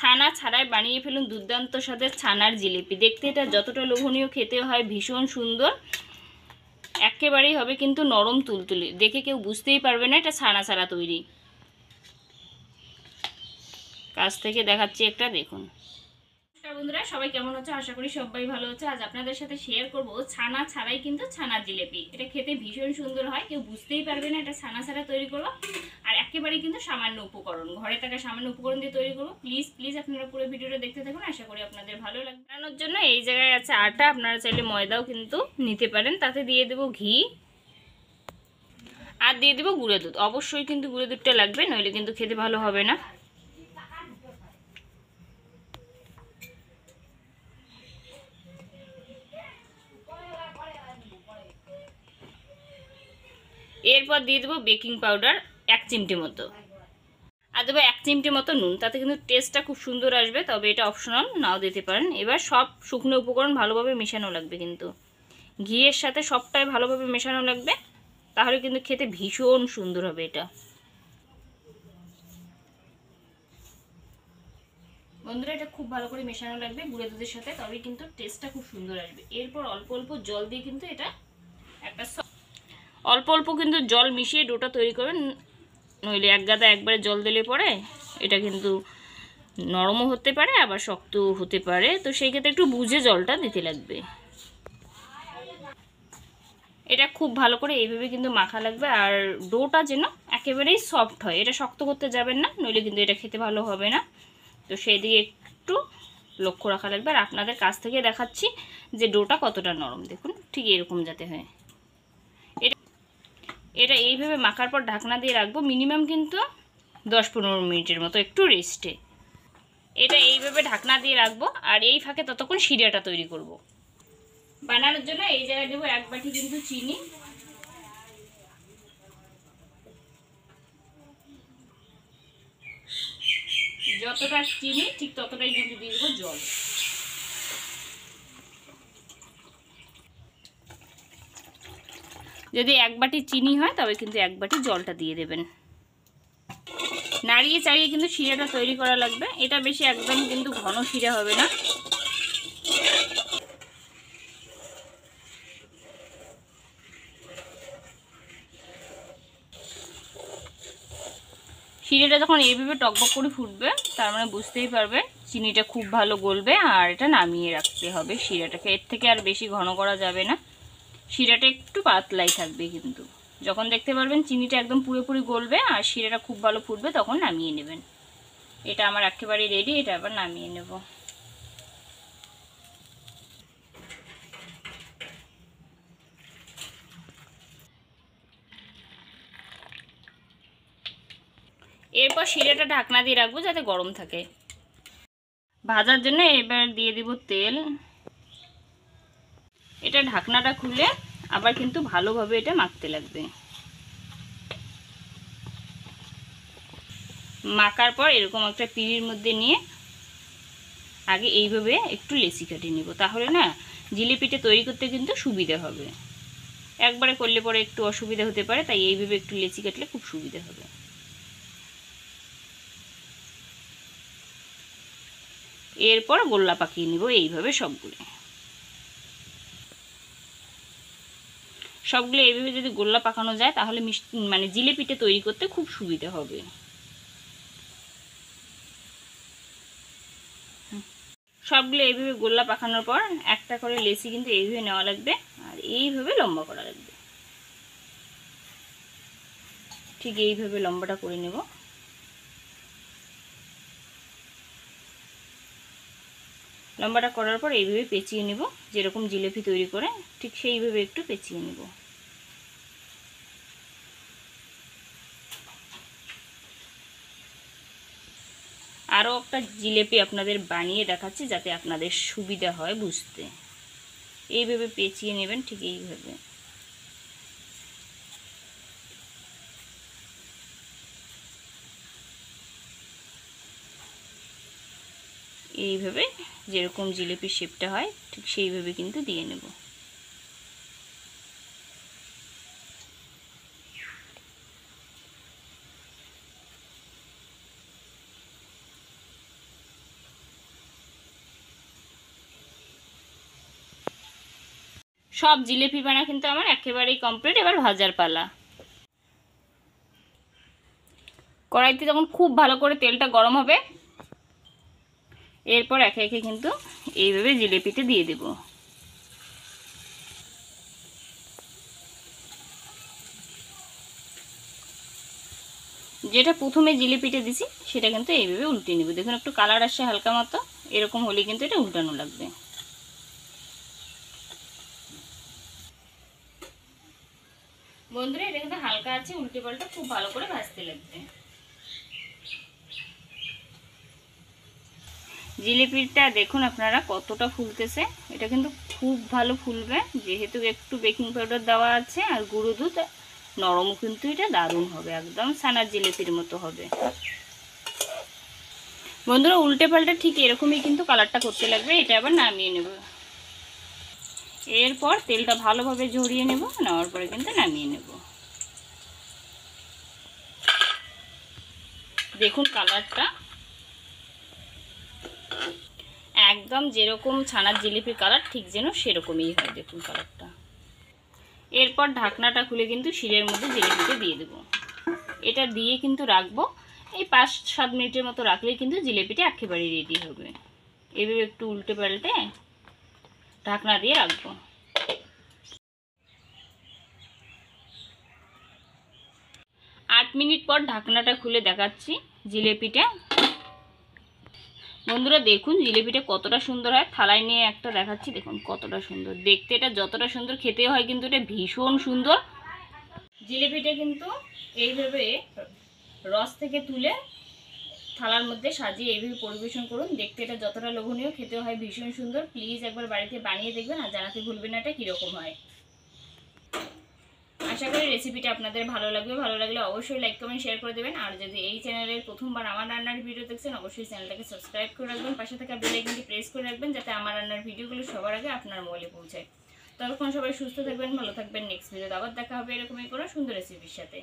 ছানা ছাড়াই বানিয়ে ফেলুন দুর্দান্ত স্বাদের ছানার জিলিপি। দেখতে এটা যতটা লোভনীয় খেতে হয় ভীষণ সুন্দর, একেবারেই হবে কিন্তু নরম তুলতুলে, দেখে কেউ বুঝতেই পারবে না এটা ছানা ছাড়া তৈরি। কাছ থেকে দেখাচ্ছি একটা, দেখুন। বন্ধুরা সবাই কেমন আছো? আশা করি সবাই ভালো আছে। আজ আপনাদের সাথে শেয়ার করব ছানা ছাড়াই কিন্তু ছানার জিলিপি। এটা খেতে ভীষণ সুন্দর হয়, কেউ বুঝতেই পারবে না এটা ছানা ছাড়া তৈরি করবো। আর একেবারেই কিন্তু সামান্য উপকরণ, ঘরে থাকা সামান্য উপকরণ দিয়ে তৈরি করবো। প্লিজ প্লিজ আপনারা পুরো ভিডিওটা দেখতে থাকুন, আশা করি আপনাদের ভালো লাগবে। বানানোর জন্য এই জায়গায় আছে আটা, আপনারা চাইলে ময়দাও কিন্তু নিতে পারেন। তাতে দিয়ে দেবো ঘি আর দিয়ে দেবো গুঁড়ো দুধ। অবশ্যই কিন্তু গুঁড়ো দুধটা লাগবে, নইলে কিন্তু খেতে ভালো হবে না। এরপর দিয়ে দেবো বেকিং পাউডার 1 চিমটি মতো, আর দেবো 1 চিমটি মতো নুন। তাতে কিন্তু টেস্টটা খুব সুন্দর আসবে, তবে এটা অপশনাল, নাও দিতে পারেন। এবার সব শুকনো উপকরণ ভালোভাবে মেশানো লাগবে, কিন্তু ঘিয়ের সাথে সবটাই ভালোভাবে মেশানো লাগবে, তাহলে কিন্তু খেতে ভীষণ সুন্দর হবে এটা। বন্ধুরা এটা খুব ভালো করে মেশানো লাগবে গুঁড়ো দুধের সাথে, তবেই কিন্তু টেস্টটা খুব সুন্দর আসবে। এরপর অল্প অল্প জল দিয়ে কিন্তু এটা একটা অল্প অল্প কিন্তু জল মিশিয়ে ডোটা তৈরি করবেন, নইলে এক গাদা একবারে জল দিলে পরে এটা কিন্তু নরমও হতে পারে আবার শক্তও হতে পারে, তো সেই ক্ষেত্রে একটু বুঝে জলটা দিতে লাগবে। এটা খুব ভালো করে এইভাবে কিন্তু মাখা লাগবে, আর ডোটা যেন একেবারেই সফট হয়, এটা শক্ত করতে যাবেন না, নইলে কিন্তু এটা খেতে ভালো হবে না। তো সেই দিকে একটু লক্ষ্য রাখা লাগবে। আর আপনাদের কাছ থেকে দেখাচ্ছি যে ডোটা কতটা নরম, দেখুন ঠিক এরকম যাতে হয়। এটা এইভাবে মাখার পর ঢাকনা দিয়ে রাখবো মিনিমাম কিন্তু 10-15 মিনিটের মতো, একটু রেস্টে। এটা এইভাবে ঢাকনা দিয়ে রাখবো, আর এই ফাঁকে ততক্ষণ শিরাটা তৈরি করব। বানানোর জন্য এই জায়গায় দেবো 1 বাটি কিন্তু চিনি, যতটা চিনি ঠিক ততটাই কিন্তু দিয়ে দেবো জল। যদি 1 বাটি চিনি হয় তবে কিন্তু 1 বাটি জলটা দিয়ে দেবেন। নাড়িয়ে চাড়িয়ে কিন্তু শিরাটা তৈরি করা লাগবে, এটা বেশি একদম কিন্তু ঘন শিরা হবে না। শিরাটা যখন এইভাবে টকবক করে ফুটবে, তার মানে বুঝতেই পারবে চিনিটা খুব ভালো গলবে, আর এটা নামিয়ে রাখতে হবে শিরাটাকে। এর থেকে আর বেশি ঘন করা যাবে না, শিরাটা একটু পাতলাই থাকবে। কিন্তু যখন দেখতে পারবেন চিনিটা একদম পুরোপুরি গলবে আর শিরাটা খুব ভালো ফুটবে, তখন নামিয়ে নেবেন। এটা আমার একেবারে রেডি, এটা আবার নামিয়ে নেব। এরপর শিরাটা ঢাকনা দিয়ে রাখবো যাতে গরম থাকে। ভাজার জন্য এবার দিয়ে দিব তেল। এটা ঢাকনাটা খুলে আবার কিন্তু ভালোভাবে এটা মাখতে লাগবে। মাখার পর এরকম একটা পিঁড়ির মধ্যে নিয়ে আগে এইভাবে একটু লেচি কাটিয়ে নেব, তাহলে না জিলিপিটা তৈরি করতে কিন্তু সুবিধা হবে। একবারে করলে পরে একটু অসুবিধা হতে পারে, তাই এইভাবে একটু লেচি কাটলে খুব সুবিধা হবে। এরপর গোল্লা পাকিয়ে নিব এইভাবে সবগুলো এইভাবে যদি গোল্লা পাকানো যায় তাহলে মানে জিলিপিটা তৈরি করতে খুব সুবিধা হবে। সবগুলো এইভাবে গোল্লা পাকানোর পর একটা করে লেচি কিন্তু এইভাবে নেওয়া লাগবে, আর এইভাবে লম্বা করা লাগবে। ঠিক এইভাবে লম্বাটা করে নেব। লম্বাটা করার পর এইভাবে পেঁচিয়ে নেব, যেরকম জিলিপি তৈরি করে ঠিক সেইভাবে একটু পেঁচিয়ে নেব। আরও একটা জিলিপি আপনাদের বানিয়ে দেখাচ্ছি যাতে আপনাদের সুবিধা হয় বুঝতে। এইভাবে পেঁচিয়ে নেবেন, ঠিক এইভাবে। এইভাবে যেরকম জিলিপির শেপটা হয় ঠিক সেইভাবে কিন্তু দিয়ে নেব। সব জিলিপি বানা কিন্তু আমার একেবারেই কমপ্লিট। এবার ভাজার পালা। কড়াইতে যখন খুব ভালো করে তেলটা গরম হবে, এরপর একে একে কিন্তু এইভাবে জিলিপিতে দিয়ে দেব। যেটা প্রথমে জিলিপিটা দিছি সেটা কিন্তু এইভাবে উল্টে নেব। দেখুন একটু কালার আসছে হালকা মতো, এরকম হলে কিন্তু এটা উল্টানো লাগবে। বন্ধুরা এটা কিন্তু হালকা আছে, উল্টে পাল্টা খুব ভালো করে ভাজতে লাগবে। জিলিপিটা দেখুন আপনারা কতটা ফুলতেছে। এটা কিন্তু খুব ভালো ফুলবে, যেহেতু একটু বেকিং পাউডার দেওয়া আছে আর গুঁড়ো দুধ, নরমও কিন্তু এটা দারুণ হবে, একদম ছানার জিলিপির মতো হবে। বন্ধুরা উল্টে পাল্টে ঠিক এরকমই কিন্তু কালারটা করতে লাগবে। এটা আবার নামিয়ে নেব। এরপর তেলটা ভালোভাবে ঝরিয়ে নেব, নেওয়ার পরে কিন্তু নামিয়ে নেব। দেখুন কালারটা একদম যেরকম ছানার জিলিপির কালার ঠিক যেন সেরকমই হয়। দেখুন কালারটা। এরপর ঢাকনাটা খুলে কিন্তু শিলের মধ্যে জিলিপিটা দিয়ে দেব। এটা দিয়ে কিন্তু রাখবো এই 5-7 মিনিটের মতো, রাখলেই কিন্তু জিলিপিটা একেবারে রেডি হবে। এভাবে একটু উল্টে পাল্টে ঢাকনা দিয়ে রাখবো। 8 মিনিট পর ঢাকনাটা খুলে দেখাচ্ছি জিলিপিটা। বন্ধুরা দেখুন জিলিপিটা কতটা সুন্দর হয়। থালায় নিয়ে একটা দেখাচ্ছি, দেখুন কতটা সুন্দর দেখতে। এটা যতটা সুন্দর খেতে হয় কিন্তু এটা ভীষণ সুন্দর। জিলিপিটা কিন্তু এইভাবে রস থেকে তুলে থালার মধ্যে সাজিয়ে এইভাবে পরিবেশন করুন। দেখতে এটা যতটা লোভনীয়, খেতে হয় ভীষণ সুন্দর। প্লিজ একবার বাড়িতে বানিয়ে দেখবেন আর জানাতে ভুলবেন না এটা কীরকম হয়। আশা করি রেসিপিটা আপনাদের ভালো লাগবে। ভালো লাগলে অবশ্যই লাইক কমেন্ট শেয়ার করে দেবেন। আর যদি এই চ্যানেলের প্রথমবার আমার রান্নার ভিডিও দেখছেন, অবশ্যই চ্যানেলটাকে সাবস্ক্রাইব করে রাখবেন, পাশে থাকা বেল আইকনটি প্রেস করে রাখবেন, যাতে আমার রান্নার ভিডিওগুলো সবার আগে আপনার মোবাইলে পৌঁছায়। ততক্ষণ সবাই সুস্থ থাকবেন, ভালো থাকবেন। নেক্সট ভিডিওতে আবার দেখা হবে এরকমই কোনো সুন্দর রেসিপির সাথে।